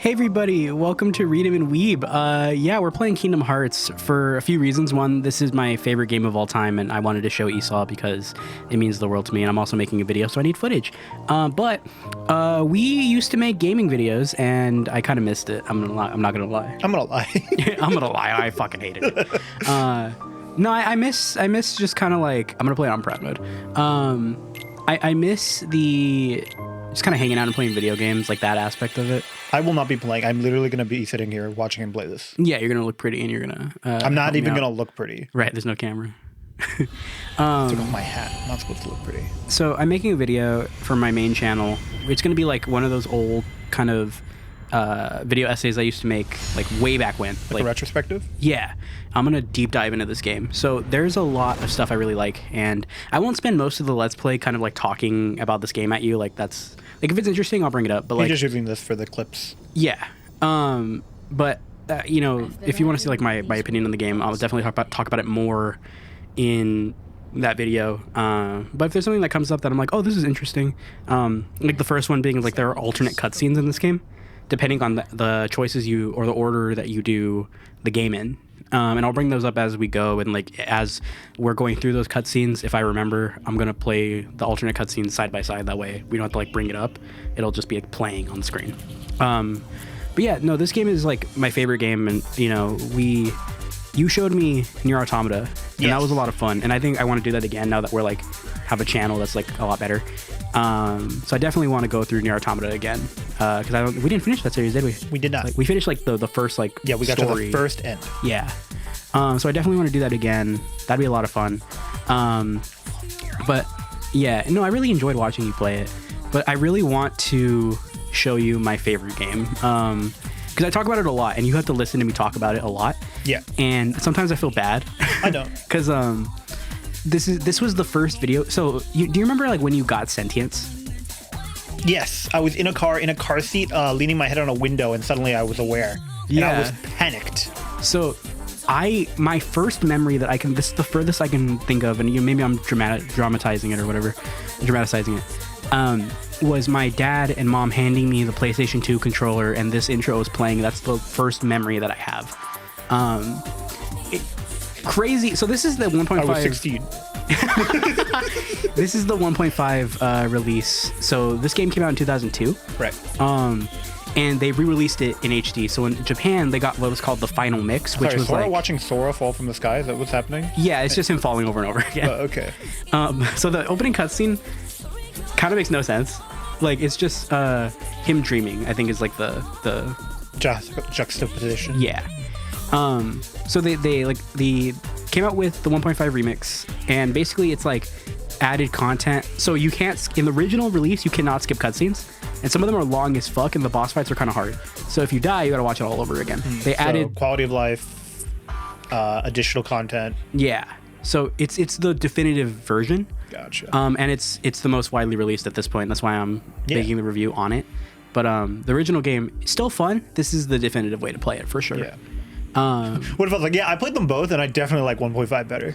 Hey everybody, welcome to Em and Weeb. Yeah, we're playing Kingdom Hearts for a few reasons. One, this is my favorite game of all time, and I wanted to show Esau because it means the world to me, and I'm also making a video, so I need footage. But we used to make gaming videos, and I kind of missed it. I'm not gonna lie. I'm gonna lie. I'm gonna lie. I fucking hated it. No, I miss just kind of like, I'm gonna play it on proud mode. I miss the just kind of hanging out and playing video games, like that aspect of it. I will not be playing. I'm literally going to be sitting here watching him play this. Yeah, you're going to look pretty and you're going to... I'm not even going to look pretty. Right, there's no camera. Took off my hat. I'm not supposed to look pretty. So I'm making a video for my main channel. It's going to be like one of those old kind of video essays I used to make like way back when. Like a retrospective? Yeah. I'm going to deep dive into this game. So there's a lot of stuff I really like, and I won't spend most of the Let's Play kind of like talking about this game at you. Like that's... Like, if it's interesting, I'll bring it up. But You're like, just using this for the clips. Yeah. But, you know, if you want to see, like, my opinion on the game, I'll definitely talk about it more in that video. But if there's something that comes up that I'm like, oh, this is interesting. Like, the first one being, like, there are alternate cutscenes in this game, depending on the choices you, or the order that you do the game in. And I'll bring those up as we go, and like as we're going through those cutscenes, if I remember, I'm gonna play the alternate cutscenes side by side. That way, we don't have to like bring it up; it'll just be like playing on the screen. But yeah, no, this game is like my favorite game, and you know, you showed me Nier Automata, and that was a lot of fun. And I think I want to do that again now that we're like have a channel that's like a lot better. So I definitely want to go through Nier Automata again because we didn't finish that series, did we? We did not. Like, we finished like the first like we got to the first end. Yeah. So I definitely want to do that again. That'd be a lot of fun. But yeah, no, I really enjoyed watching you play it. But I really want to show you my favorite game because I talk about it a lot, and you have to listen to me talk about it a lot. Yeah. And sometimes I feel bad. I don't. Because this was the first video. So do you remember like when you got sentience? Yes, I was in a car seat, leaning my head on a window, and suddenly I was aware. Yeah. And I was panicked. So my first memory that this is the furthest I can think of, and maybe I'm dramatizing it or whatever, dramatizing it, was my dad and mom handing me the PlayStation 2 controller, and this intro was playing. That's the first memory that I have. Crazy. So this is the 1.5. I was 16. This is the 1.5 release. So this game came out in 2002. Right. And they re-released it in HD. So in Japan, they got what was called the final mix, which was Sora like watching Sora fall from the sky. Is that what's happening? Yeah, it's just him falling over and over again. Okay. So the opening cutscene kind of makes no sense. Like it's just him dreaming. I think is like the juxtaposition. Yeah. So they came out with the 1.5 remix, and basically it's like added content. So you can't, in the original release, you cannot skip cutscenes, and some of them are long as fuck, and the boss fights are kind of hard. So if you die, you gotta watch it all over again. They added quality of life, additional content. Yeah. So it's the definitive version. Gotcha. And it's the most widely released at this point. That's why I'm making the review on it. But the original game is still fun. This is the definitive way to play it for sure. Yeah. What if I was like, yeah, I played them both, and I definitely like 1.5 better.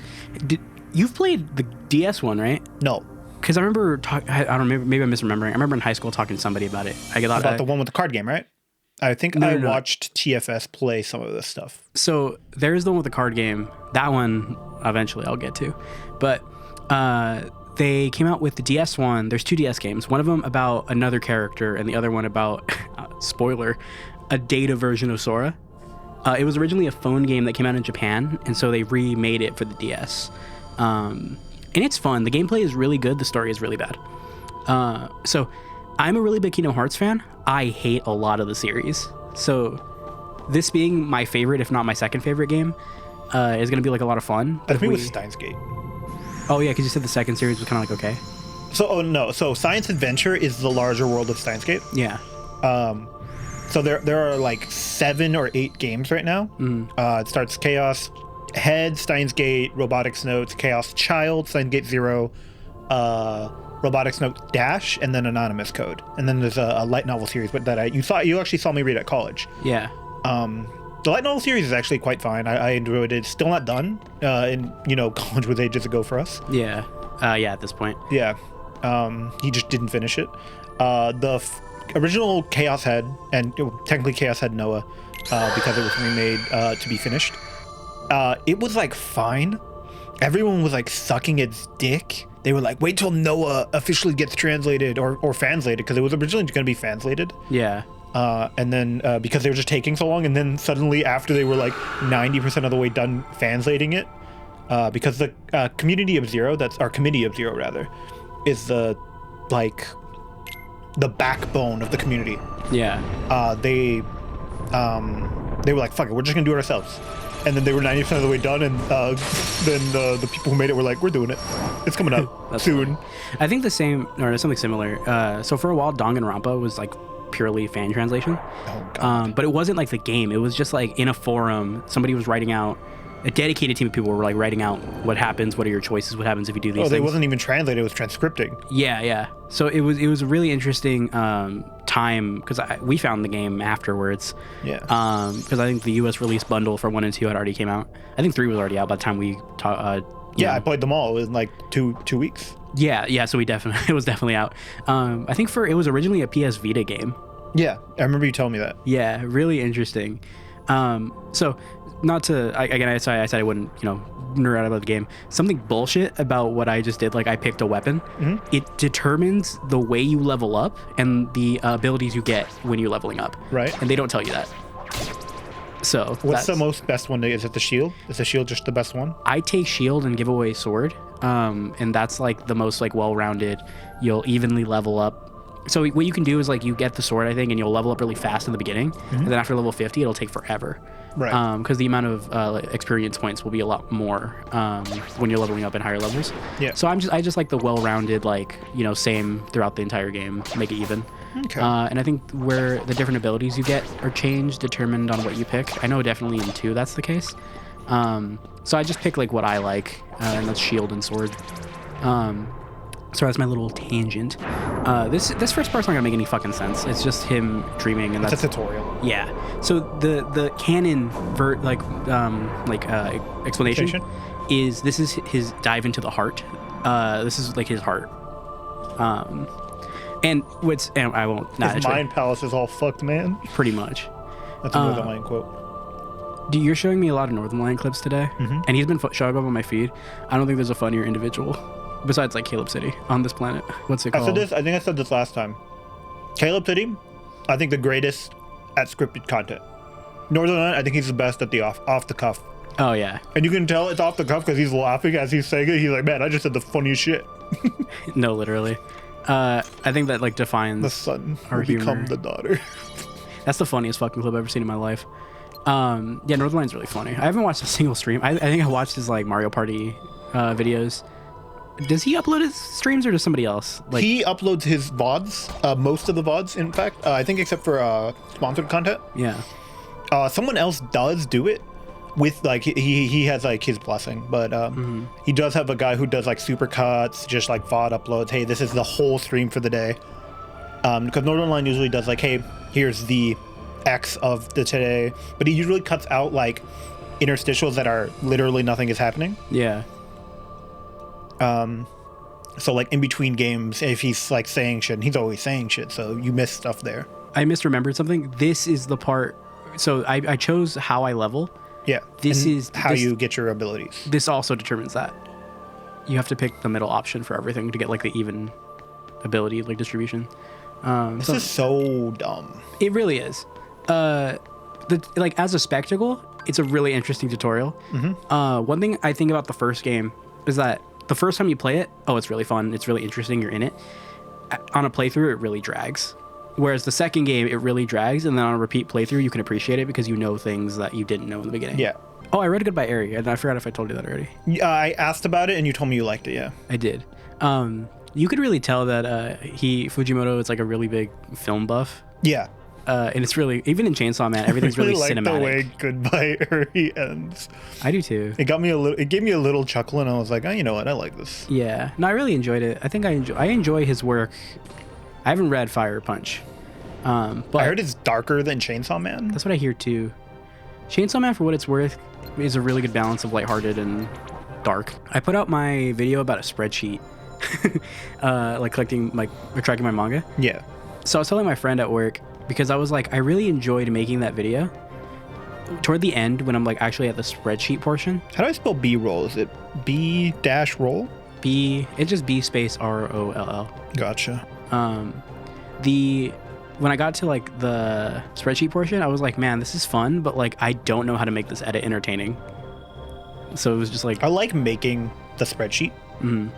You've played the DS one, right? No. Because I remember I don't know, maybe I'm misremembering. I remember in high school talking to somebody about it. About the one with the card game, right? I think I watched TFS play some of this stuff. So there's the one with the card game. That one, eventually I'll get to. But they came out with the DS one. There's two DS games. One of them about another character, and the other one about, spoiler, a data version of Sora. It was originally a phone game that came out in Japan, and so they remade it for the DS. And it's fun. The gameplay is really good. The story is really bad. So I'm a really big Kingdom Hearts fan. I hate a lot of the series. So this being my favorite, if not my second favorite game, is going to be like a lot of fun. I think it was Steins Gate. Oh yeah, because you said the second series was kind of like okay. So Science Adventure is the larger world of Steins Gate. Yeah. So there are like 7 or 8 games right now. It starts Chaos Head, Steins Gate, Robotics Notes, Chaos Child, Steins Gate 0, Robotics Notes Dash, and then Anonymous Code. And then there's a light novel series, but you actually saw me read at college. Yeah. The light novel series is actually quite fine. I enjoyed it. It's still not done. And college was ages ago for us. Yeah. Yeah. At this point. Yeah. He just didn't finish it. The original Chaos Head, and technically Chaos Head Noah, because it was remade to be finished. It was like fine. Everyone was like sucking its dick. They were like, wait till Noah officially gets translated or fanslated, because it was originally going to be fanslated. Yeah. And then because they were just taking so long, and then suddenly after they were like 90% of the way done translating it, because the community of Zero, committee of Zero rather, is the backbone of the community. Yeah. They were like, fuck it, we're just gonna do it ourselves. And then they were 90% of the way done, and then the people who made it were like, we're doing it. It's coming out soon. Funny. I think the same, or something similar. So for a while, Danganronpa was like purely fan translation. Oh, God. But it wasn't like the game. It was just like in a forum, somebody was writing out, a dedicated team of people were like writing out what happens, what are your choices, what happens if you do these things. It wasn't even translated, it was transcripting. Yeah. So it was a really interesting time, because we found the game afterwards. Yeah. Because I think the US release bundle for 1 and 2 had already came out. I think 3 was already out by the time we I played them all in like two weeks. Yeah, so it was definitely out. I think it was originally a PS Vita game. Yeah, I remember you telling me that. Yeah, really interesting. So not to, I said I wouldn't, nerd out about the game. Something bullshit about what I just did, like I picked a weapon. Mm-hmm. It determines the way you level up and the abilities you get when you're leveling up. Right. And they don't tell you that. So what's the best one? Is it the shield? Is the shield just the best one? I take shield and give away sword. And that's like the most like well-rounded. You'll evenly level up. So what you can do is like you get the sword, I think, and you'll level up really fast in the beginning. Mm-hmm. And then after level 50, it'll take forever. Right. Because the amount of experience points will be a lot more when you're leveling up in higher levels. Yeah. So I just like the well-rounded, like, same throughout the entire game, make it even. Okay. And I think where the different abilities you get are changed, determined on what you pick. I know definitely in 2 that's the case. So I just pick like what I like, and that's shield and sword. So that's my little tangent. This first part's not gonna make any fucking sense. It's just him dreaming, and that's a tutorial. Yeah. So the canon explanation is this is his dive into the heart. This is like his heart. And I won't. His mind palace is all fucked, man. Pretty much. That's a Northern Lion quote. Dude, you're showing me a lot of Northern Lion clips today, and he's been showing up on my feed. I don't think there's a funnier individual besides like Caleb City on this planet. What's it called? I think I said this last time. Caleb City, I think the greatest at scripted content. Northern Lion, I think he's the best at the off the cuff. Oh yeah. And you can tell it's off the cuff because he's laughing as he's saying it. He's like, man, I just said the funniest shit. No, literally. I think that like defines the son our will become humor. the daughter. That's the funniest fucking clip I've ever seen in my life. Yeah, Northern Line's really funny. I haven't watched a single stream. I think I watched his like Mario Party videos. Does he upload his streams or does somebody else? Like, he uploads his VODs, most of the VODs, in fact. I think except for sponsored content. Yeah. Someone else does do it with like he has like his blessing, but he does have a guy who does like super cuts, just like VOD uploads. Hey, this is the whole stream for the day. Because Northern Line usually does like, hey, here's the X of the today, but he usually cuts out like interstitials that are literally nothing is happening. Yeah. So like in between games, if he's like saying shit, and he's always saying shit, so you miss stuff there. I misremembered something. This is the part. So I chose how I level. Yeah. This is how you get your abilities. This also determines that. You have to pick the middle option for everything to get like the even ability like distribution. This is so dumb. It really is. Like as a spectacle, it's a really interesting tutorial. One thing I think about the first game is that the first time you play it, it's really fun. It's really interesting. You're in it. On a playthrough, it really drags. Whereas the second game, it really drags, and then on a repeat playthrough, you can appreciate it because you know things that you didn't know in the beginning. Yeah. Oh, I read Goodbye Eri, and I forgot if I told you that already. Yeah, I asked about it, and you told me you liked it. Yeah, I did. You could really tell that Fujimoto is like a really big film buff. Yeah. And it's really, even in Chainsaw Man, everything's really like cinematic. The way Goodbye Eri ends. I do too. It gave me a little chuckle, and I was like, oh, you know what? I like this. Yeah. No, I really enjoyed it. I think I enjoy his work. I haven't read Fire Punch. But I heard it's darker than Chainsaw Man. That's what I hear too. Chainsaw Man, for what it's worth, is a really good balance of lighthearted and dark. I put out my video about a spreadsheet, like tracking my manga. Yeah. So I was telling my friend at work, because I was like, I really enjoyed making that video. Toward the end, when I'm like actually at the spreadsheet portion. How do I spell B-roll? Is it B-roll? It's just B space ROLL. Gotcha. When I got to like the spreadsheet portion, I was like, man, this is fun, but like I don't know how to make this edit entertaining. So it was just like, I like making the spreadsheet. Mm-hmm.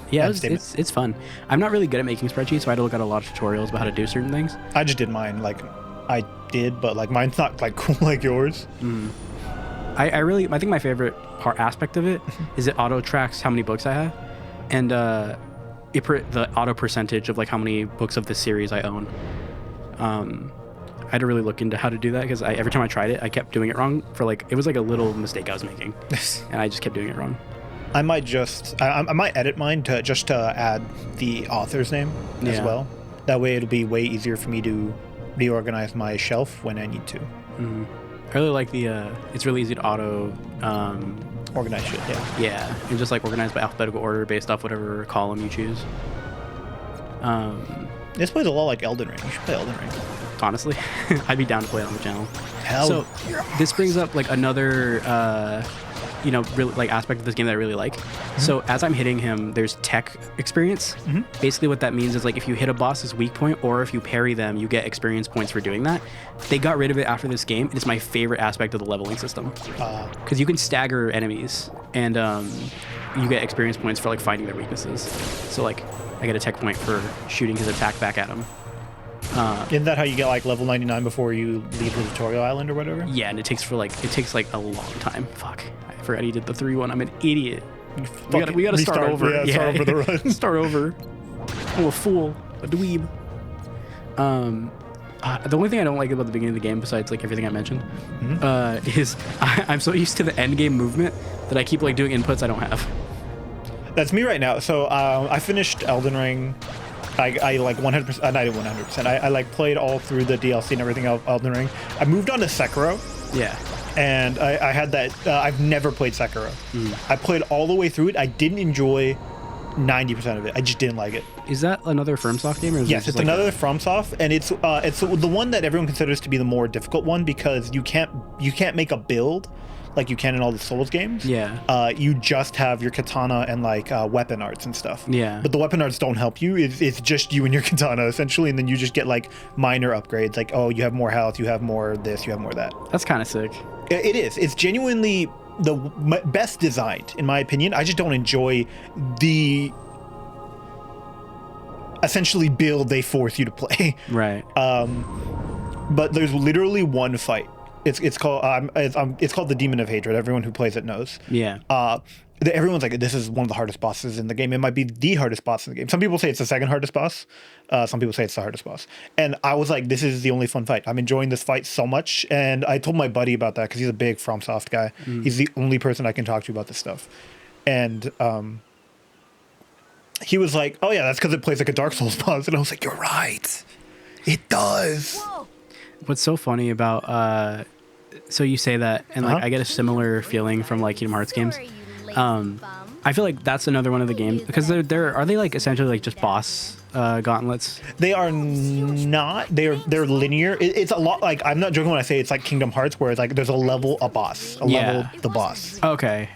Yeah, it's fun. I'm not really good at making spreadsheets, so I had to look at a lot of tutorials about how to do certain things. I just did mine. Like, I did, but like mine's not like cool like yours. I think my favorite aspect of it is it auto tracks how many books I have, and the auto percentage of like how many books of this series I own. I had to really look into how to do that, because every time I tried it, I kept doing it wrong for like, it was like a little mistake I was making, and I just kept doing it wrong. I might edit mine to add the author's name as well. That way it'll be way easier for me to reorganize my shelf when I need to. Mm-hmm. I really like it's really easy to auto organize shit. Yeah, and just like organize by alphabetical order based off whatever column you choose. This plays a lot like Elden Ring. You should play Elden Ring. Honestly, I'd be down to play it on the channel. Hell, so this brings up like another really like aspect of this game that I really like. So as I'm hitting him, there's tech experience. Basically what that means is like if you hit a boss's weak point or if you parry them, you get experience points for doing that. They got rid of it after this game, and it's my favorite aspect of the leveling system, because you can stagger enemies and you get experience points for like finding their weaknesses. So like I get a tech point for shooting his attack back at him. Isn't that how you get like level 99 before you leave the tutorial island or whatever? Yeah, and it takes like a long time. Fuck, I forgot he did the 3-1. I'm an idiot. We gotta start over. Yeah, start over the run. Start over. I'm a fool, a dweeb. The only thing I don't like about the beginning of the game, besides like everything I mentioned, is I'm so used to the end game movement that I keep like doing inputs I don't have. That's me right now. So I finished Elden Ring. I like 100%, not 100%. I like played all through the DLC and everything of Elden Ring. I moved on to Sekiro. Yeah. And I had that. I've never played Sekiro. I played all the way through it. I didn't enjoy 90% of it. I just didn't like it. Is that another FromSoft game? Or is yes, it's like another FromSoft, and it's the one that everyone considers to be the more difficult one, because you can't make a build like you can in all the Souls games. Yeah. You just have your katana and like weapon arts and stuff. Yeah. But the weapon arts don't help you. It's just you and your katana essentially, and then you just get like minor upgrades. Like, oh, you have more health, you have more this, you have more that. That's kind of sick. It is. It's genuinely the best designed, in my opinion. I just don't enjoy the essentially build they force you to play. Right. But there's literally one fight. It's called the Demon of Hatred. Everyone who plays it knows. Yeah. Everyone's like, this is one of the hardest bosses in the game. It might be the hardest boss in the game. Some people say it's the second hardest boss. Some people say it's the hardest boss. And I was like, this is the only fun fight. I'm enjoying this fight so much. And I told my buddy about that because he's a big FromSoft guy. He's the only person I can talk to about this stuff. And he was like, oh yeah, that's because it plays like a Dark Souls boss. And I was like, you're right. It does. What's so funny about so you say that, and like I get a similar feeling from like Kingdom Hearts games. I feel like that's another one of the games, because are they like essentially like just boss gauntlets? They are not. They're linear. It's a lot like, I'm not joking when I say it's like Kingdom Hearts, where it's like there's a level a boss, level the boss. Okay.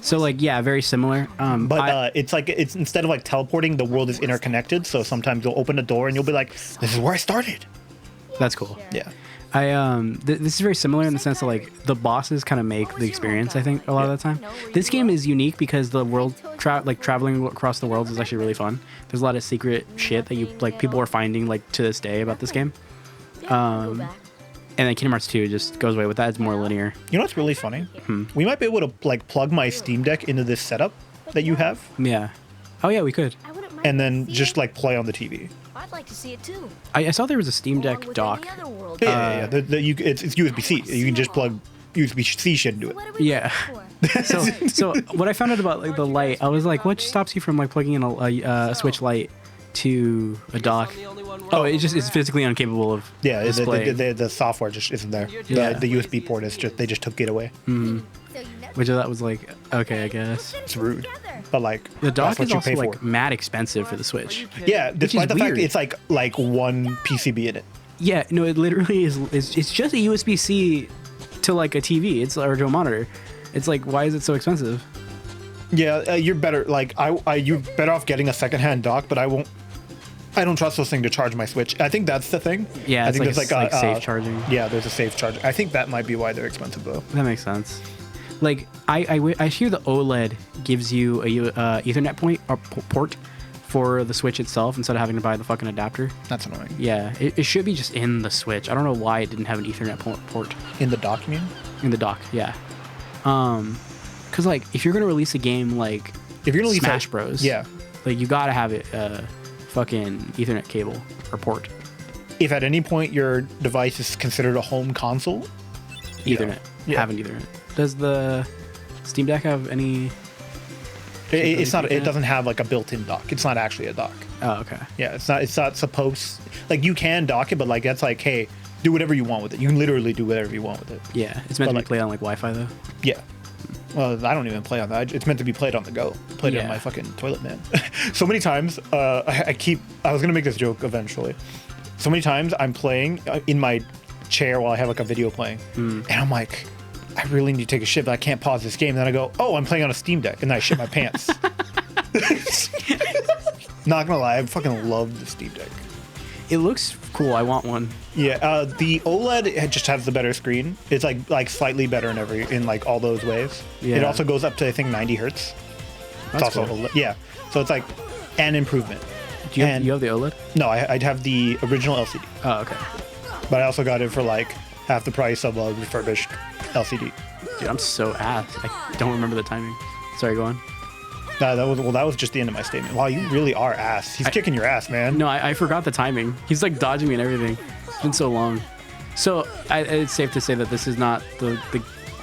So like, yeah, very similar. But it's like, it's instead of like teleporting, the world is interconnected. So sometimes you'll open a door and you'll be like, this is where I started. That's cool. Yeah. This is very similar in the sense that like the bosses kind of make the experience, I think, a lot of the time. This game is unique because the world traveling across the world is actually really fun. There's a lot of secret shit that people are finding like to this day about this game. And then Kingdom Hearts 2 just goes away with that. It's more linear. You know what's really funny? We might be able to like plug my Steam Deck into this setup that you have. Yeah. Oh yeah, we could. And then just like play on the TV. I'd like to see it too. I saw there was a Steam Deck dock. Yeah. It's USB-C. You can just plug USB-C shit into it. Yeah. So what I found out about like the light, I was like, what stops you from like plugging in a Switch Lite to a dock? Oh, it just is physically incapable of displaying. The software just isn't there. Yeah. The USB port is just, they just took it away. Which I thought was like, okay, I guess. It's rude. but like The dock that's what is you also pay like for. mad expensive for the Switch. Yeah, despite the fact weird. it's like one PCB in it. Yeah, no, it literally is. It's just a USB-C to like a TV. It's or to a monitor. It's like, why is it so expensive? Yeah, you're better. Like you're better off getting a secondhand dock, but I don't trust those things to charge my Switch. I think that's the thing. Yeah, I it's think like, there's like safe charging. Yeah, there's a safe charge. I think that might be why they're expensive though. That makes sense. Like I hear the OLED gives you a Ethernet port for the Switch itself instead of having to buy the fucking adapter. That's annoying. Yeah, it should be just in the Switch. I don't know why it didn't have an Ethernet port In the dock, you mean? in the dock. Yeah, because like if you're gonna release a game like If you're gonna leave Smash Bros, yeah. like you gotta have it fucking Ethernet cable or port. If at any point your device is considered a home console, Ethernet. Yeah. Have an Ethernet. Does the Steam Deck have any? it's not. It doesn't have like a built-in dock. It's not actually a dock. Oh, okay. Yeah, it's not. It's not supposed. Like you can dock it, but like that's like, hey, do whatever you want with it. You can literally do whatever you want with it. Yeah, it's meant to like- be played on like Wi-Fi though. Yeah. Well, I don't even play on that. It's meant to be played on the go. Played it on Yeah. my fucking toilet, man. So many times, I was gonna make this joke eventually. So many times I'm playing in my chair while I have like a video playing, and I'm like, I really need to take a shit, but I can't pause this game. And then I go, oh, I'm playing on a Steam Deck, and then I shit my pants. Not gonna lie, I fucking love the Steam Deck. It looks cool. I want one. Yeah, the OLED just has the better screen. It's like slightly better in like all those ways. Yeah. It also goes up to I think 90 hertz. That's It's also cool. OLED. Yeah, so it's like an improvement. Do you, And- you have the OLED? No, I'd have the original LCD, Oh, okay. but I also got it for like half the price of a refurbished LCD. Dude, I'm so ass. I don't remember the timing. Sorry, go on. That was just the end of my statement. Wow, you really are ass. He's kicking your ass, man. No, I forgot the timing. He's like dodging me and everything. It's been so long. So it's safe to say that this is not the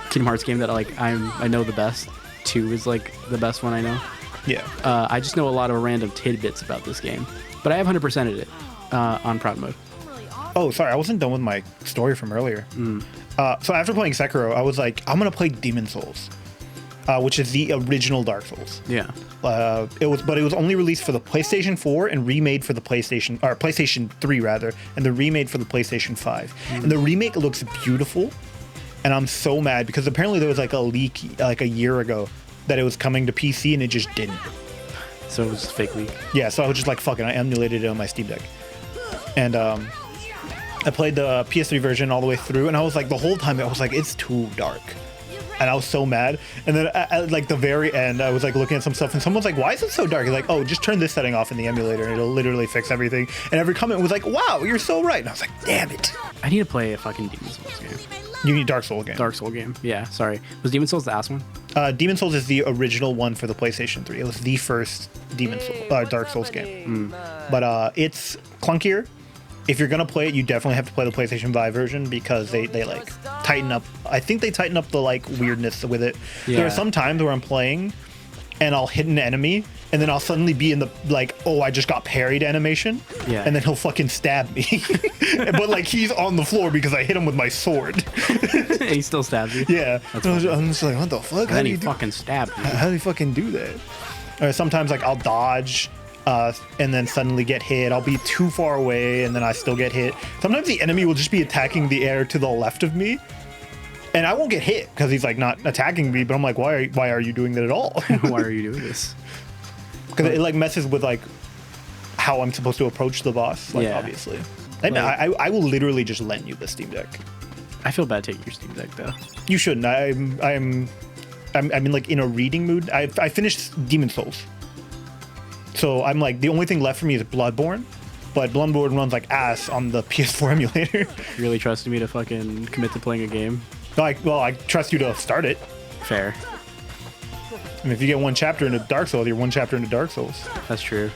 Kingdom Hearts game that I know the best. 2 is like the best one I know. Yeah. I just know a lot of random tidbits about this game, but I have 100%ed it on proud mode. Oh, sorry, I wasn't done with my story from earlier. So after playing Sekiro, I was like, I'm gonna play Demon Souls, which is the original Dark Souls. Yeah. It was only released for the PlayStation 4 and remade for the PlayStation 3 rather, and the remade for the PlayStation 5. And the remake looks beautiful, and I'm so mad because apparently there was like a leak like a year ago that it was coming to PC and it just didn't. So it was just fake leak. Yeah, so I was just like, fucking, I emulated it on my Steam Deck, and I played the PS3 version all the way through, and I was like, the whole time I was like, it's too dark. And I was so mad. And then at like the very end, I was like looking at some stuff, and someone's like, "Why is it so dark?" He's like, "Oh, just turn this setting off in the emulator, and it'll literally fix everything." And every comment was like, "Wow, you're so right." And I was like, "Damn it!" I need to play a fucking Demon Souls game. You need Dark Souls game. Dark Soul game. Yeah, sorry. Was Demon Souls the ass one? Demon Souls is the original one for the PlayStation 3. It was the first Dark Souls game. But it's clunkier. If you're gonna play it, you definitely have to play the PlayStation 5 version because they like tighten up. I think they tighten up the like weirdness with it. Yeah. There are some times where I'm playing and I'll hit an enemy and then I'll suddenly be in the like, oh, I just got parried animation. Yeah. And then he'll fucking stab me. But like he's on the floor because I hit him with my sword. He still stabs you. Yeah. That's I'm just like, what the fuck? And then he fucking stabbed you. How do you fucking do that? Or sometimes like I'll dodge and then suddenly get hit. I'll be too far away and then I still get hit. Sometimes the enemy will just be attacking the air to the left of me and I won't get hit because he's like not attacking me, but I'm like, why are you doing that at all? Why are you doing this? Because it like messes with like how I'm supposed to approach the boss, like Yeah. obviously. I will literally just lend you the Steam Deck. I feel bad taking your Steam Deck though. You shouldn't. I'm in like in a reading mood. I finished Demon Souls. So I'm like, the only thing left for me is Bloodborne, but Bloodborne runs like ass on the PS4 emulator. You really trusted me to fucking commit to playing a game? I trust you to start it. Fair. And if you get one chapter into Dark Souls, you're one chapter into Dark Souls. That's true.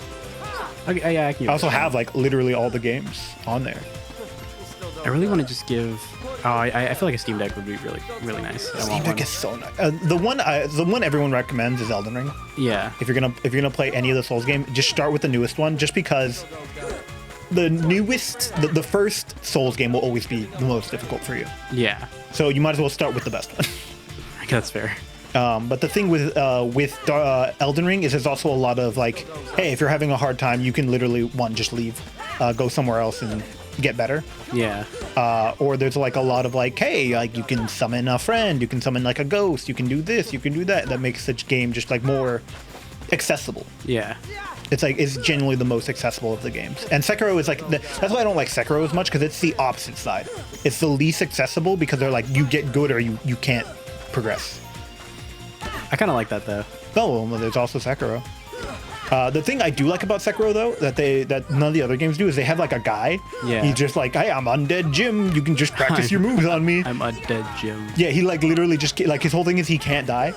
Okay, yeah, I can. I also have like literally all the games on there. I really want to just give. Oh, I feel like a Steam Deck would be really, really nice. I Steam want Deck one. is so nice. The one everyone recommends is Elden Ring. Yeah. If you're gonna play any of the Souls game, just start with the newest one, just because the first Souls game will always be the most difficult for you. Yeah. So you might as well start with the best one. I guess that's fair. But the thing with Elden Ring is there's also a lot of like, hey, if you're having a hard time, you can literally just leave, go somewhere else and get better. Yeah. Or there's like a lot of like, hey, like you can summon a friend, you can summon like a ghost, you can do this, you can do that. That makes such game just like more accessible. Yeah. It's genuinely the most accessible of the games. And Sekiro is like, that's why I don't like Sekiro as much, because it's the opposite side. It's the least accessible because they're like, you get good or you can't progress. I kind of like that though. Oh, well, there's also Sekiro. The thing I do like about Sekiro though, that none of the other games do, is they have like a guy. Yeah. He's just like, hey, I'm Undead Jim. You can just practice your moves on me. I'm Undead Jim. Yeah, he like literally just like his whole thing is he can't die.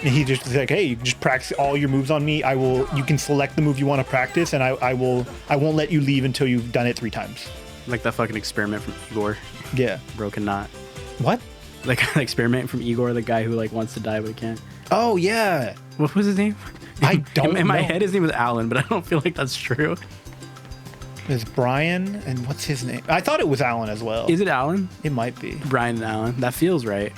And he just is like, hey, you can just practice all your moves on me. You can select the move you want to practice, and I won't let you leave until you've done it 3 times. Like that fucking experiment from Igor. Yeah. Broken Knot. What? Like an experiment from Igor, the guy who like wants to die but can't. Oh yeah. What was his name? I don't know. In my head, his name was Alan, but I don't feel like that's true. There's Brian, and what's his name? I thought it was Alan as well. Is it Alan? It might be. Brian and Alan. That feels right.